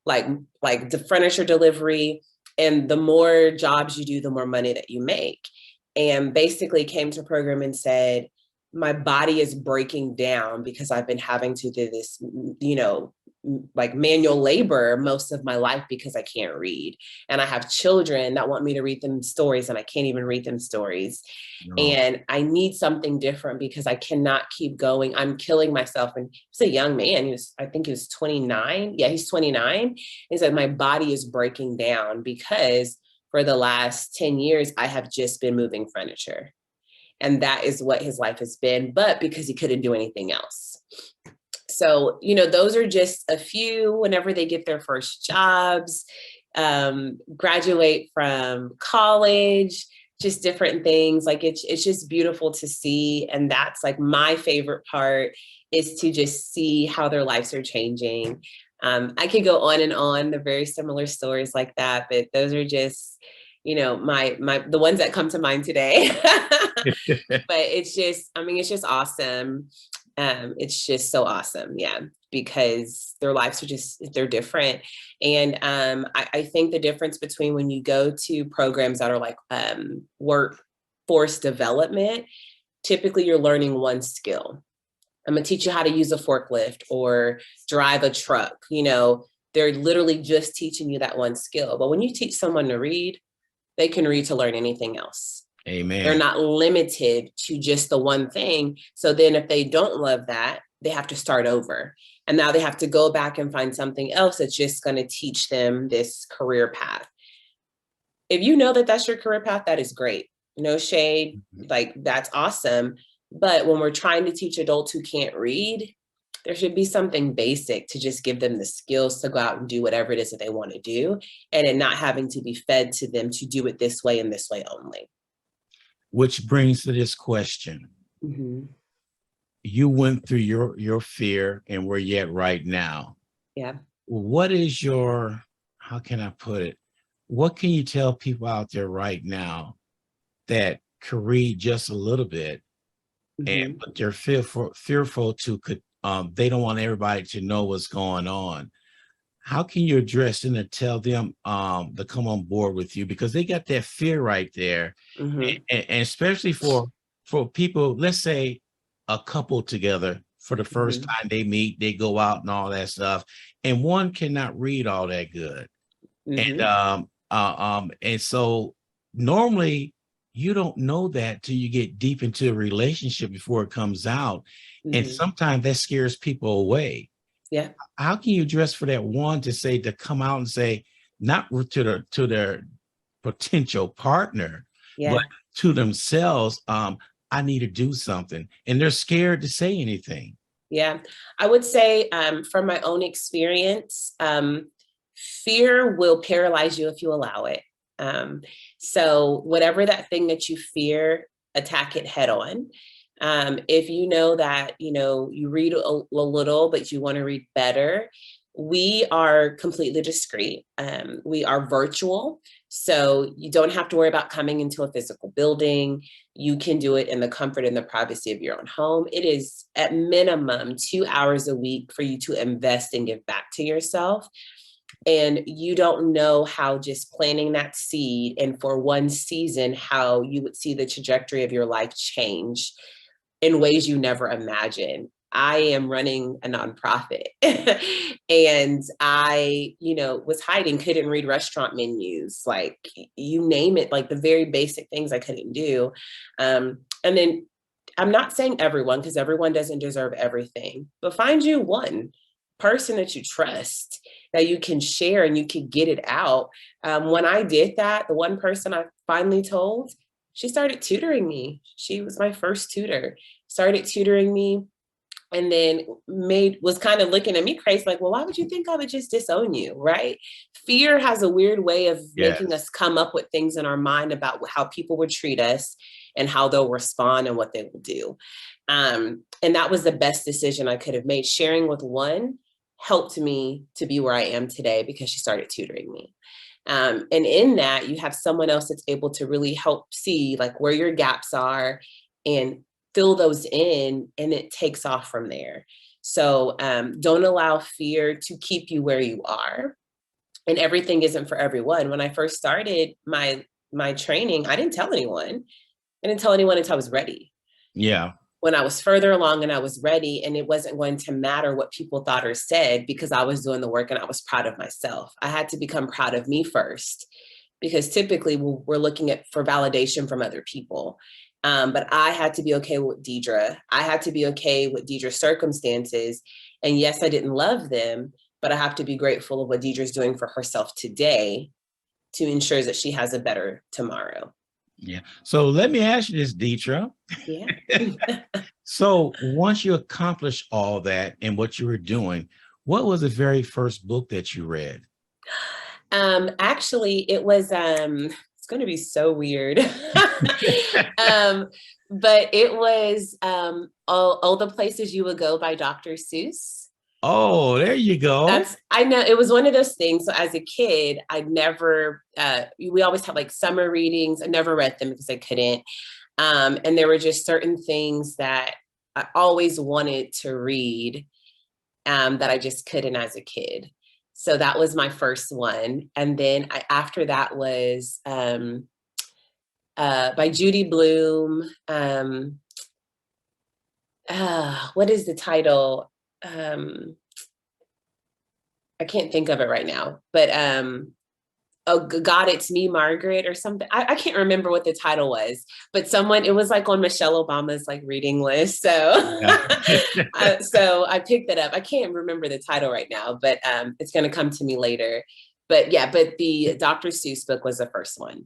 like the furniture delivery. And the more jobs you do, the more money that you make. And basically came to a program and said, my body is breaking down because I've been having to do this, like manual labor most of my life because I can't read. And I have children that want me to read them stories, and I can't even read them stories. No. And I need something different because I cannot keep going. I'm killing myself. And he's a young man. I think he was 29. Yeah, he's 29. He said, my body is breaking down because for the last 10 years, I have just been moving furniture. And that is what his life has been, but because he couldn't do anything else. So, those are just a few whenever they get their first jobs, graduate from college, just different things. Like it's just beautiful to see. And that's like my favorite part, is to just see how their lives are changing. I could go on and on, the very similar stories like that, but those are just, the ones that come to mind today. But it's just awesome. It's just so awesome. Yeah. Because their lives they're different. And I think the difference between when you go to programs that are like workforce development, typically you're learning one skill. I'm going to teach you how to use a forklift or drive a truck. They're literally just teaching you that one skill. But when you teach someone to read, they can read to learn anything else. Amen. They're not limited to just the one thing. So then if they don't love that, they have to start over. And now they have to go back and find something else that's just going to teach them this career path. If you know that that's your career path, that is great. No shade, like that's awesome. But when we're trying to teach adults who can't read, there should be something basic to just give them the skills to go out and do whatever it is that they want to do, and it not having to be fed to them to do it this way and this way only. Which brings to this question. Mm-hmm. You went through your fear and where you're at right now. Yeah. What is how can I put it? What can you tell people out there right now that can read just a little bit, mm-hmm. but they're fearful to they don't want everybody to know what's going on? how can you address them and tell them to come on board with you, because they got that fear right there, Mhm. and especially for people, let's say a couple together for the first Mhm. time they meet, they go out and all that stuff, and one cannot read all that good, and Mhm. and so normally you don't know that till you get deep into a relationship before it comes out, and Mhm. sometimes that scares people away. Yeah. How can you address for that one to say, to come out and say, not to their potential partner, but Yeah. to themselves, I need to do something, and they're scared to say anything. Yeah. I would say, from my own experience, fear will paralyze you if you allow it. Um, so whatever that thing that you fear, attack it head on. If you know that, you read a little, but you want to read better, we are completely discreet. We are virtual. So you don't have to worry about coming into a physical building. You can do it in the comfort and the privacy of your own home. It is at minimum 2 hours a week for you to invest and give back to yourself. And you don't know how just planting that seed and for one season, how you would see the trajectory of your life change in ways you never imagined. I am running a nonprofit and I, was hiding, couldn't read restaurant menus, like you name it, like the very basic things I couldn't do. And then I'm not saying everyone, because everyone doesn't deserve everything, but find you one person that you trust, that you can share and you can get it out. When I did that, the one person I finally told, she started tutoring me. She was my first tutor, started tutoring me, and then was kind of looking at me crazy, like, well, why would you think I would just disown you, right? Fear has a weird way of making Yes. us come up with things in our mind about how people would treat us and how they'll respond and what they will do. And that was the best decision I could have made. Sharing with one helped me to be where I am today because she started tutoring me. And in that, you have someone else that's able to really help see like where your gaps are and fill those in, and it takes off from there. So don't allow fear to keep you where you are. And everything isn't for everyone. When I first started my training, I didn't tell anyone. I didn't tell anyone until I was ready. Yeah. When I was further along and I was ready, and it wasn't going to matter what people thought or said because I was doing the work and I was proud of myself. I had to become proud of me first, because typically we're looking at for validation from other people. But I had to be okay with Deidra. I had to be okay with Deidre's circumstances. And yes, I didn't love them, but I have to be grateful of what Deidre's doing for herself today to ensure that she has a better tomorrow. Yeah. So let me ask you this, Deidra. Yeah. So once you accomplished all that and what you were doing, what was the very first book that you read? Actually, it was it's going to be so weird. But it was all the Places You Would Go by Dr. Seuss. Oh, there you go. I know it was one of those things. So as a kid, I never, we always had like summer readings. I never read them because I couldn't. And there were just certain things that I always wanted to read, that I just couldn't as a kid. So that was my first one. And then after that was by Judy Blume. What is the title? I can't think of it right now, but oh God, It's Me, Margaret, or something. I can't remember what the title was, but it was like on Michelle Obama's like reading list. So, Yeah. so I picked it up. I can't remember the title right now, but it's going to come to me later. But yeah, but the Dr. Seuss book was the first one.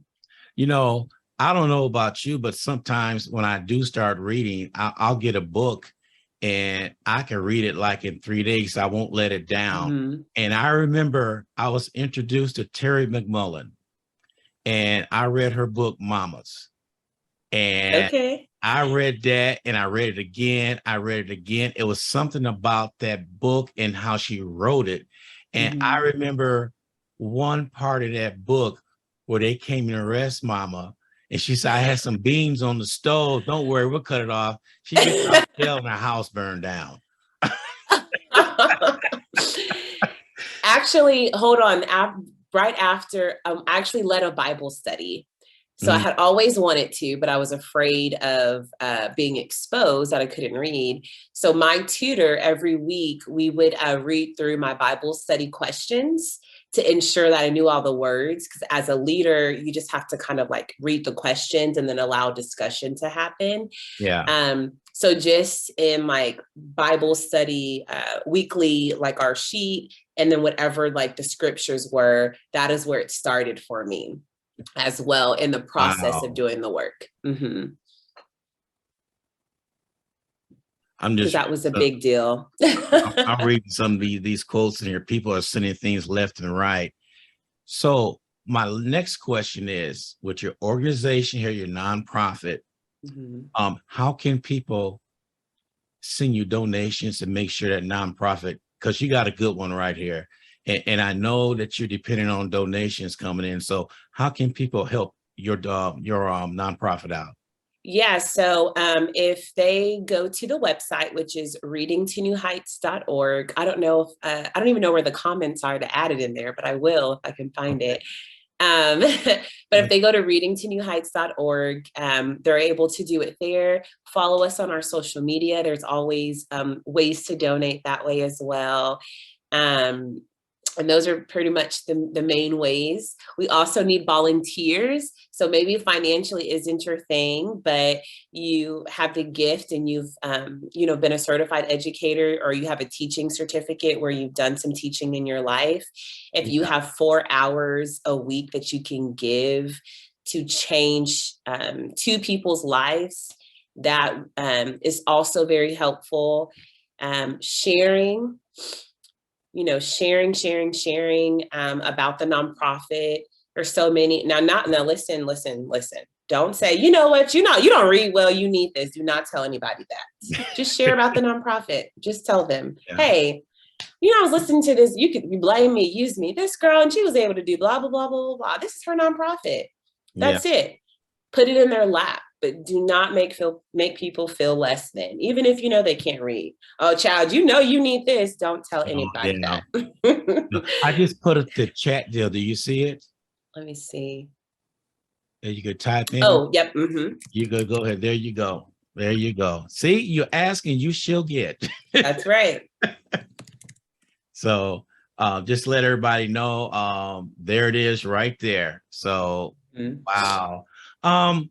You know, I don't know about you, but sometimes when I do start reading, I'll get a book and I can read it like in 3 days. I won't let it down. Mm-hmm. And I remember I was introduced to Terry McMullen, and I read her book, Mamas. And Okay. I read that and I read it again. I read it again. It was something about that book and how she wrote it. And I Mm-hmm. remember one part of that book where they came and arrest Mama. And she said, I had some beans on the stove. Don't worry, we'll cut it off. She gets out of jail and her house burned down. Actually, hold on. Right after, I actually led a Bible study. So I Mm, had always wanted to, but I was afraid of being exposed that I couldn't read. So my tutor, every week, we would read through my Bible study questions to ensure that I knew all the words. Because as a leader, you just have to kind of like read the questions and then allow discussion to happen. yeah. So just in like Bible study, weekly, like our sheet, and then whatever like the scriptures were, that is where it started for me as well in the process of Wow. doing the work. I'm Because just, that was a uh, big deal. I'm reading some of these quotes in here. People are sending things left and right. So my next question is, with your organization here, your nonprofit, Mhm. how can people send you donations to make sure that nonprofit, because you got a good one right here. And I know that you're depending on donations coming in. So how can people help your nonprofit out? Yeah, so if they go to the website, which is readingtonewheights.org, I don't know if, I don't even know where the comments are to add it in there, but I will if I can find Okay. it. But if they go to readingtonewheights.org, they're able to do it there. Follow us on our social media. There's always ways to donate that way as well. Um, and those are pretty much the main ways. We also need volunteers. So maybe financially isn't your thing, but you have the gift and you've been a certified educator, or you have a teaching certificate where you've done some teaching in your life. If you Yeah. have 4 hours a week that you can give to change 2 people's lives, that is also very helpful. Sharing, sharing about the nonprofit. There's so many now. Listen. Don't say, you know what, you don't read well, you need this. Do not tell anybody that. Just share about the nonprofit. Just tell them, Yeah. hey, I was listening to this. You could blame me, use me. This girl, and she was able to do blah, blah, blah, blah, blah, blah. This is her nonprofit. Yeah. That's it. Put it in their lap, but do not make people feel less than, even if they can't read. Oh, child, you need this. Don't tell Oh, anybody yeah. that. No, I just put it the chat deal. Do you see it? Let me see. And you could type in it. Oh, yep. Mm-hmm. You go ahead. There you go. There you go. See, you're asking, you shall get. That's right. So just let everybody know. There it is right there. So Mm-hmm. wow. Um,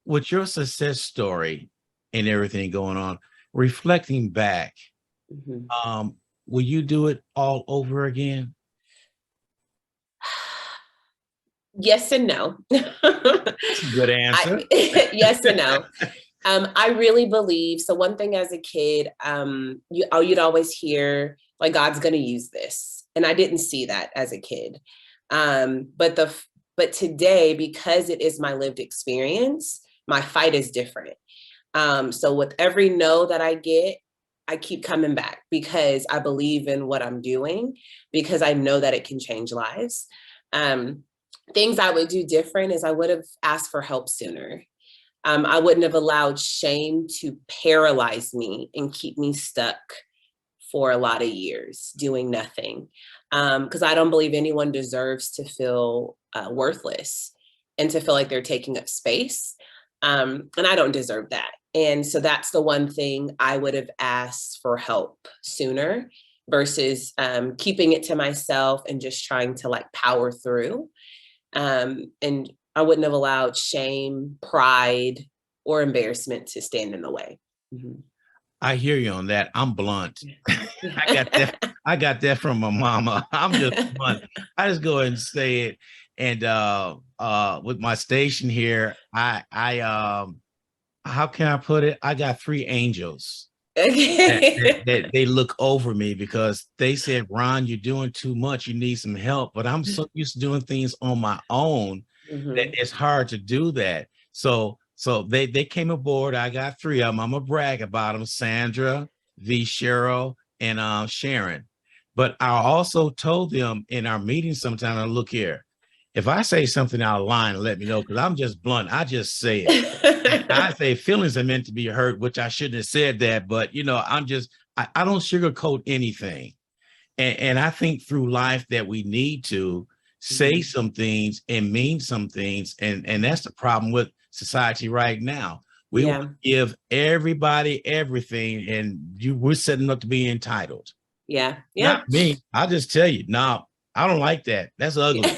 with your success story and everything going on, reflecting back, Mm-hmm. will you do it all over again? Yes and no. That's a good answer. Yes and no. I really believe, so one thing as a kid, you'd always hear like God's going to use this, and I didn't see that as a kid. But today, because it is my lived experience, my fight is different. So with every no that I get, I keep coming back because I believe in what I'm doing, because I know that it can change lives. Um, Things I would do different is I would have asked for help sooner. I wouldn't have allowed shame to paralyze me and keep me stuck for a lot of years doing nothing. Because I don't believe anyone deserves to feel worthless and to feel like they're taking up space. And I don't deserve that. And so that's the one thing I would have asked for help sooner versus keeping it to myself and just trying to like power through. And I wouldn't have allowed shame, pride, or embarrassment to stand in the way. Mhm. I hear you on that. I'm blunt. I got that. Yeah. I got that from my mama. I'm just blunt. I just go ahead and say it. And with my station here, how can I put it? I got 3 angels that, that Okay. that they look over me because they said, Ron, you're doing too much. You need some help. But I'm so used to doing things on my own that Mhm. it's hard to do that. So they came aboard. I got 3 of them. I'm gonna brag about them: Sandra, V. Cheryl, and Sharon. But I also told them in our meeting sometime, look here, if I say something out of line, let me know, because I'm just blunt. I just say it. I say feelings are meant to be hurt, which I shouldn't have said that, but I don't sugarcoat anything. And I think through life that we need to say some things and mean some things. And that's the problem with society right now. We want Yeah. to give everybody everything, and we're setting up to be entitled. Yeah. Not Yeah. me. I'll just tell you, no, I don't like that. That's ugly.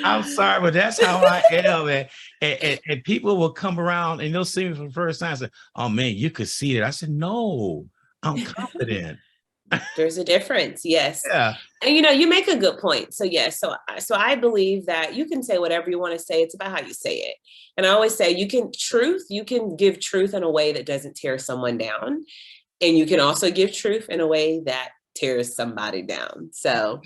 I'm sorry, but that's how I am. And people will come around and they'll see me for the first time and say, oh man, you could see it. I said, no, I'm confident. There's a difference. Yes. Yeah. And you make a good point. So yes, so I believe that you can say whatever you want to say. It's about how you say it. And I always say you can give truth in a way that doesn't tear someone down. And you can also give truth in a way that tears somebody down. So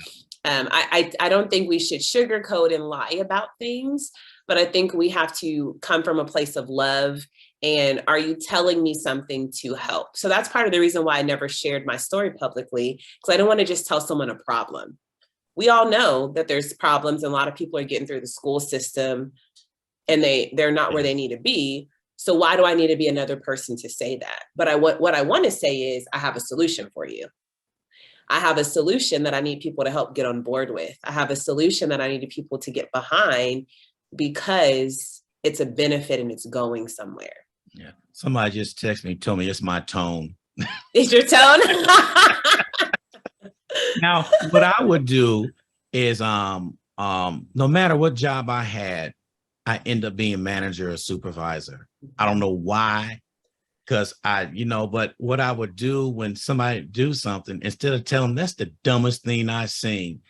I don't think we should sugarcoat and lie about things, but I think we have to come from a place of love. And are you telling me something to help? So that's part of the reason why I never shared my story publicly, because I don't want to just tell someone a problem. We all know that there's problems, and a lot of people are getting through the school system and they're not where they need to be. So why do I need to be another person to say that? But what I want to say is I have a solution for you. I have a solution that I need people to help get on board with. I have a solution that I need people to get behind because it's a benefit and it's going somewhere. Yeah. Somebody just texted me, told me it's my tone. Is your tone? Now, what I would do is no matter what job I had, I end up being manager or supervisor. I don't know why, because but what I would do when somebody do something, instead of telling them that's the dumbest thing I've seen,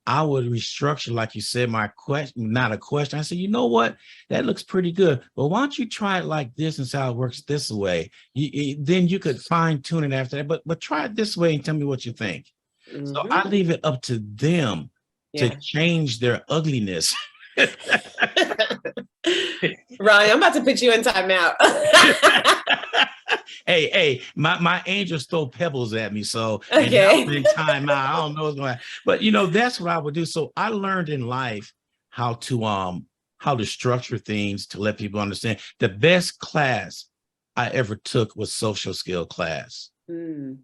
I would restructure, like you said, my question, not a question. I said, you know what? That looks pretty good. But why don't you try it like this and see how it works this way? Then you could fine tune it after that. But try it this way and tell me what you think. Mm-hmm. So I leave it up to them to change their ugliness. Ryan, I'm about to put you in timeout. Hey, my angels throw pebbles at me. So okay. In time out, I don't know what's going to happen. But that's what I would do. So I learned in life how to structure things to let people understand. The best class I ever took was social skill class.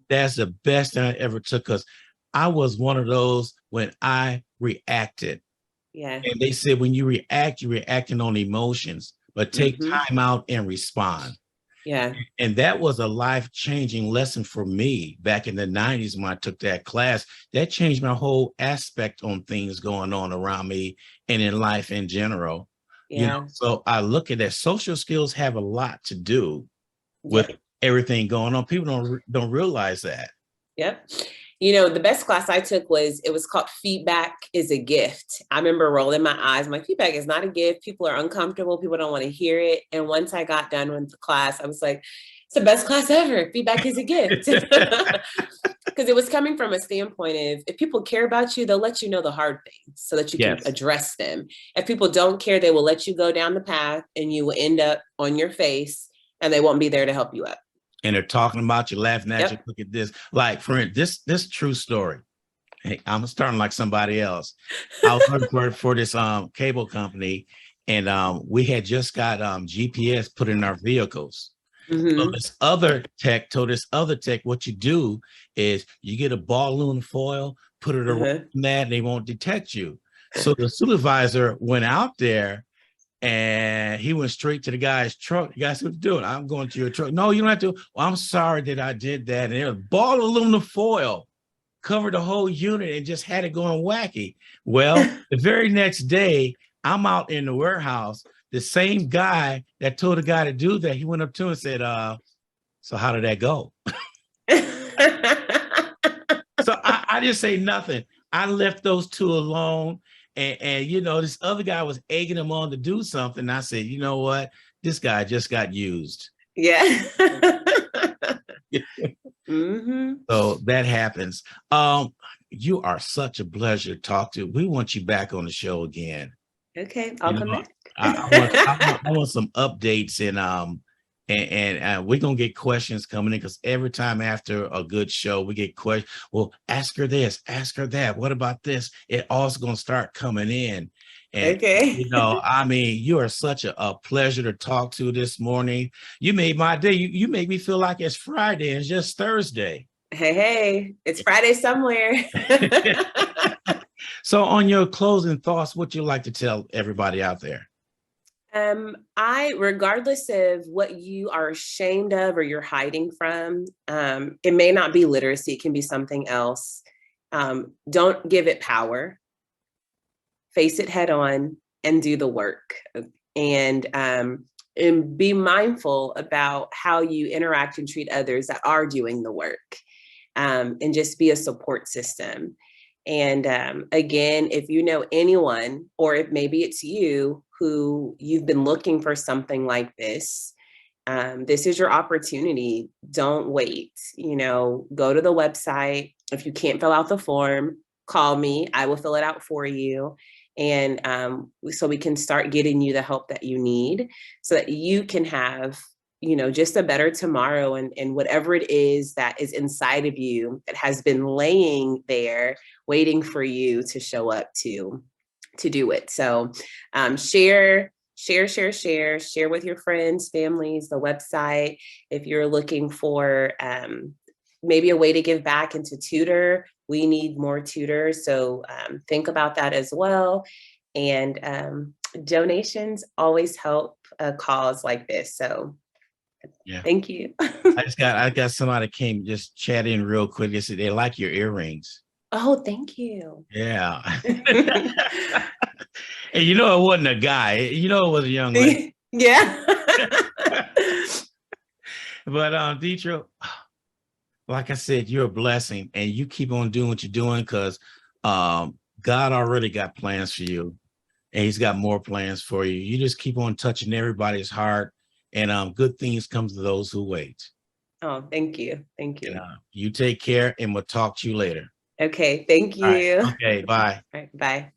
That's the best thing I ever took, because I was one of those when I reacted. Yeah. And they said when you react, you're reacting on emotions, but take time out and respond. Yeah. And that was a life-changing lesson for me back in the 90s when I took that class. That changed my whole aspect on things going on around me and in life in general. Yeah. So I look at that. Social skills have a lot to do with everything going on. People don't realize that. Yep. The best class I took was called Feedback is a Gift. I remember rolling my eyes. My feedback is not a gift. People are uncomfortable. People don't want to hear it. And once I got done with the class, I was like, it's the best class ever. Feedback is a gift. Because it was coming from a standpoint of, if people care about you, they'll let you know the hard things so that you can address them. If people don't care, they will let you go down the path and you will end up on your face and they won't be there to help you up. And they're talking about you, laughing at you. Look at this. Like, for this true story. Hey, I'm starting like somebody else. I was working for this cable company, and we had just got GPS put in our vehicles. So this other tech told this other tech, what you do is you get a ball aluminum foil, put it around that, and they won't detect you. So the supervisor went out there, and he went straight to the guy's truck. The guy said, what you doing? I'm going to your truck. No, you don't have to. Well, I'm sorry that I did that. And it was ball aluminum foil covered the whole unit and just had it going wacky. Well, the very next day, I'm out in the warehouse. The same guy that told the guy to do that, he went up to him and said, so how did that go? So I just say nothing. I left those two alone. And this other guy was egging him on to do something. I said, you know what? This guy just got used. Yeah. So that happens. You are such a pleasure to talk to. We want you back on the show again. Okay, I'll come back. I want some updates, and we're gonna get questions coming in, because every time after a good show we get questions. Well, ask her this, ask her that. What about this? It also gonna start coming in, And, Okay. I mean, you are such a pleasure to talk to this morning. You made my day. You make me feel like it's Friday and it's just Thursday. Hey, it's Friday somewhere. So on your closing thoughts, what you like to tell everybody out there? Regardless of what you are ashamed of or you're hiding from, it may not be literacy, it can be something else. Don't give it power. Face it head on and do the work. And be mindful about how you interact and treat others that are doing the work, and just be a support system. And again, if you know anyone, or if maybe it's you who you've been looking for something like this is your opportunity. Don't wait. Go to the website. If you can't fill out the form, call me. I will fill it out for you. And so we can start getting you the help that you need so that you can have just a better tomorrow, and whatever it is that is inside of you that has been laying there waiting for you to show up to do it. So share with your friends, families, the website. If you're looking for maybe a way to give back and to tutor, we need more tutors. So think about that as well. And donations always help a cause like this. So Yeah. thank you. I got somebody came just chat in real quick. They said they like your earrings. Oh, thank you. Yeah. And it wasn't a guy. It was a young lady. Yeah. But Deidra, like I said, you're a blessing, and you keep on doing what you're doing because God already got plans for you, and He's got more plans for you. You just keep on touching everybody's heart, and good things come to those who wait. Oh, thank you. Thank you. And, you take care, and we'll talk to you later. Okay. Thank All right. you. Okay. Bye. All right. Bye.